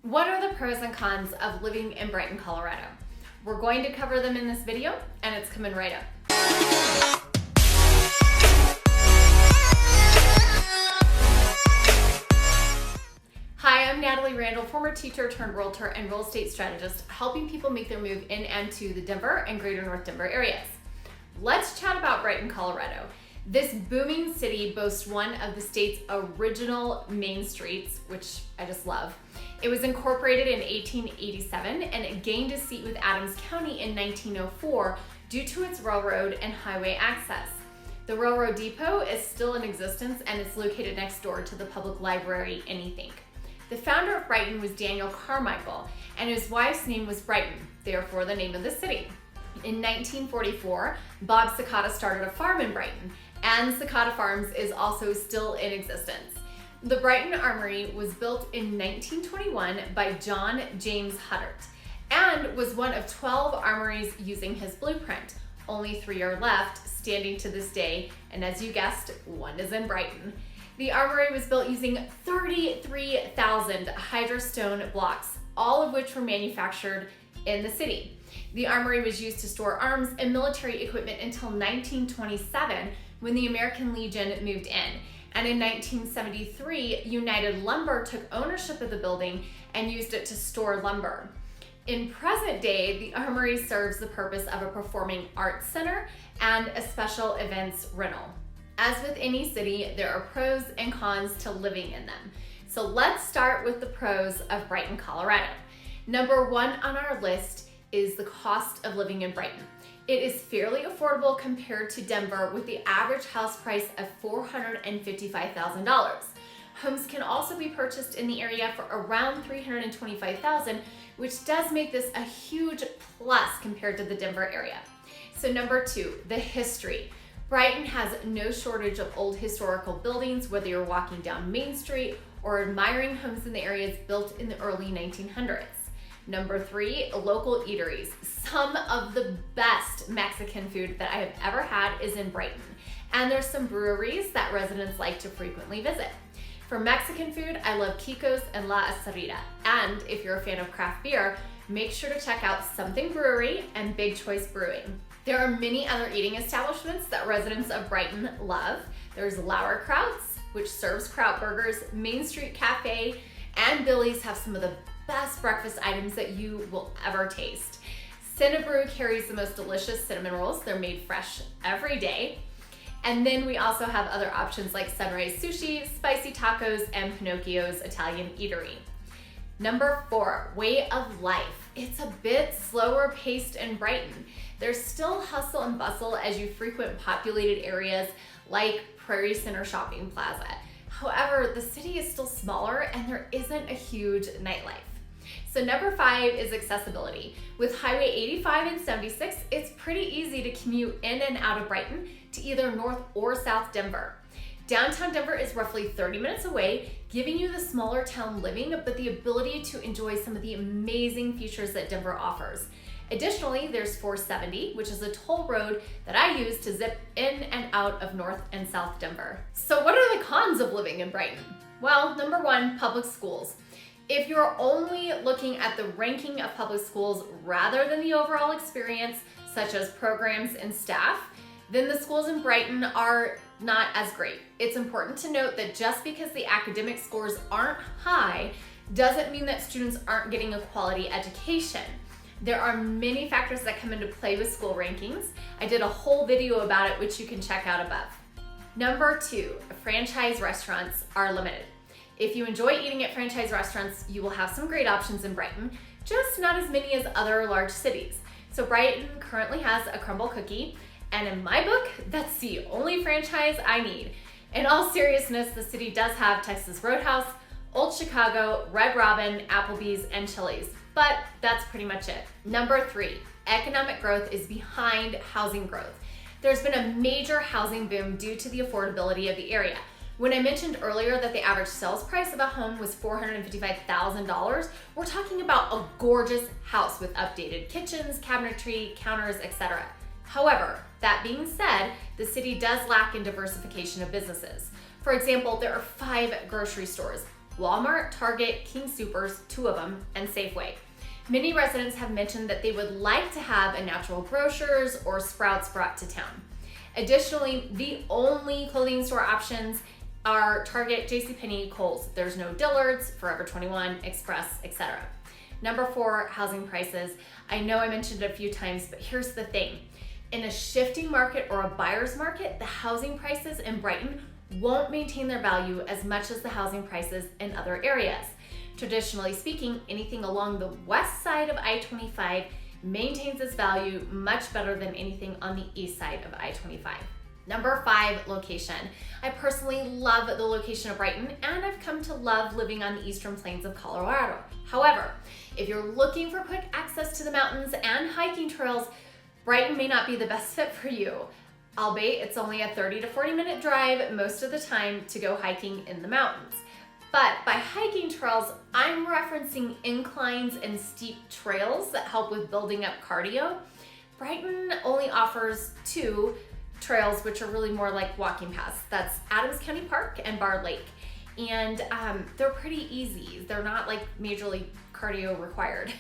What are the pros and cons of living in Brighton, Colorado? We're going to cover them in this video, and it's coming right up. Hi, I'm Natalie Randall, former teacher turned realtor and real estate strategist, helping people make their move in and to the Denver and greater North Denver areas. Let's chat about Brighton, Colorado. This booming city boasts one of the state's original main streets, which I just love. It was incorporated in 1887 and it gained a seat with Adams County in 1904 due to its railroad and highway access. The railroad depot is still in existence and it's located next door to the public library in Think. The founder of Brighton was Daniel CARMICHAEL and his wife's name was Brighton, therefore the name of the city. In 1944, Bob Cicada started a farm in Brighton, and Cicada Farms is also still in existence. The Brighton Armory was built in 1921 by John James Huddart and was one of 12 armories using his blueprint. Only 3 are left, standing to this day, and as you guessed, one is in Brighton. The armory was built using 33,000 hydrostone blocks, all of which were manufactured in the city. The armory was used to store arms and military equipment until 1927 when the American Legion moved in. And in 1973, United Lumber took ownership of the building and used it to store lumber. In present day, the armory serves the purpose of a performing arts center and a special events rental. As with any city, there are pros and cons to living in them. So let's start with the pros of Brighton, Colorado. Number 1 on our list is the cost of living in Brighton. It is fairly affordable compared to Denver with the average house price of $455,000. Homes can also be purchased in the area for around $325,000, which does make this a huge plus compared to the Denver area. So number 2, the history. Brighton has no shortage of old historical buildings, whether you're walking down Main Street or admiring homes in the areas built in the early 1900s. Number 3, local eateries. Some of the best Mexican food that I have ever had is in Brighton. And there's some breweries that residents like to frequently visit. For Mexican food, I love Kiko's and La Acerita. And if you're a fan of craft beer, make sure to check out Something Brewery and Big Choice Brewing. There are many other eating establishments that residents of Brighton love. There's Lauerkraut's, which serves kraut burgers, Main Street Cafe, and Billy's have some of the best breakfast items that you will ever taste. Cinnabrew carries the most delicious cinnamon rolls. They're made fresh every day. And then we also have other options like Sunrise Sushi, Spicy Tacos, and Pinocchio's Italian Eatery. Number 4, way of life. It's a bit slower paced in Brighton. There's still hustle and bustle as you frequent populated areas like Prairie Center Shopping Plaza. However, the city is still smaller and there isn't a huge nightlife. So number 5 is accessibility. With Highway 85 and 76, it's pretty easy to commute in and out of Brighton to either North or South Denver. Downtown Denver is roughly 30 minutes away, giving you the smaller town living, but the ability to enjoy some of the amazing features that Denver offers. Additionally, there's 470, which is a toll road that I use to zip in and out of North and South Denver. So what are the cons of living in Brighton? Well, number 1, public schools. If you're only looking at the ranking of public schools rather than the overall experience, such as programs and staff, then the schools in Brighton are not as great. It's important to note that just because the academic scores aren't high doesn't mean that students aren't getting a quality education. There are many factors that come into play with school rankings. I did a whole video about it, which you can check out above. Number 2, franchise restaurants are limited. If you enjoy eating at franchise restaurants, you will have some great options in Brighton, just not as many as other large cities. So Brighton currently has a Crumble Cookie, and in my book, that's the only franchise I need. In all seriousness, the city does have Texas Roadhouse, Old Chicago, Red Robin, Applebee's, and Chili's, but that's pretty much it. Number 3, economic growth is behind housing growth. There's been a major housing boom due to the affordability of the area. When I mentioned earlier that the average sales price of a home was $455,000, we're talking about a gorgeous house with updated kitchens, cabinetry, counters, etc. However, that being said, the city does lack in diversification of businesses. For example, there are 5 grocery stores, Walmart, Target, King Soopers, 2 of them, and Safeway. Many residents have mentioned that they would like to have a natural grocers or Sprouts brought to town. Additionally, the only clothing store options are Target, JCPenney, Kohl's. There's no Dillard's, Forever 21, Express, etc. Number 4, housing prices. I know I mentioned it a few times, but here's the thing. In a shifting market or a buyer's market, the housing prices in Brighton won't maintain their value as much as the housing prices in other areas. Traditionally speaking, anything along the west side of I-25 maintains its value much better than anything on the east side of I-25. Number 5, location. I personally love the location of Brighton, and I've come to love living on the eastern plains of Colorado. However, if you're looking for quick access to the mountains and hiking trails, Brighton may not be the best fit for you. Albeit it's only a 30 to 40 minute drive most of the time to go hiking in the mountains. But by hiking trails, I'm referencing inclines and steep trails that help with building up cardio. Brighton only offers 2 trails, which are really more like walking paths. That's Adams County Park and Bard Lake. And they're pretty easy. They're not like majorly cardio required.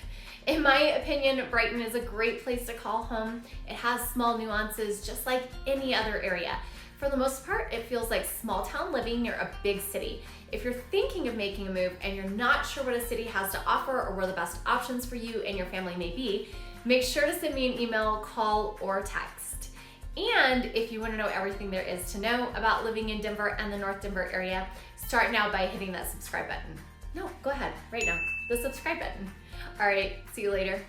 In my opinion, Brighton is a great place to call home. It has small nuances just like any other area. For the most part, it feels like small town living near a big city. If you're thinking of making a move and you're not sure what a city has to offer or where the best options for you and your family may be, make sure to send me an email, call, or text. And if you want to know everything there is to know about living in Denver and the North Denver area, start now by hitting that subscribe button. No, go ahead, right now, the subscribe button. All right, see you later.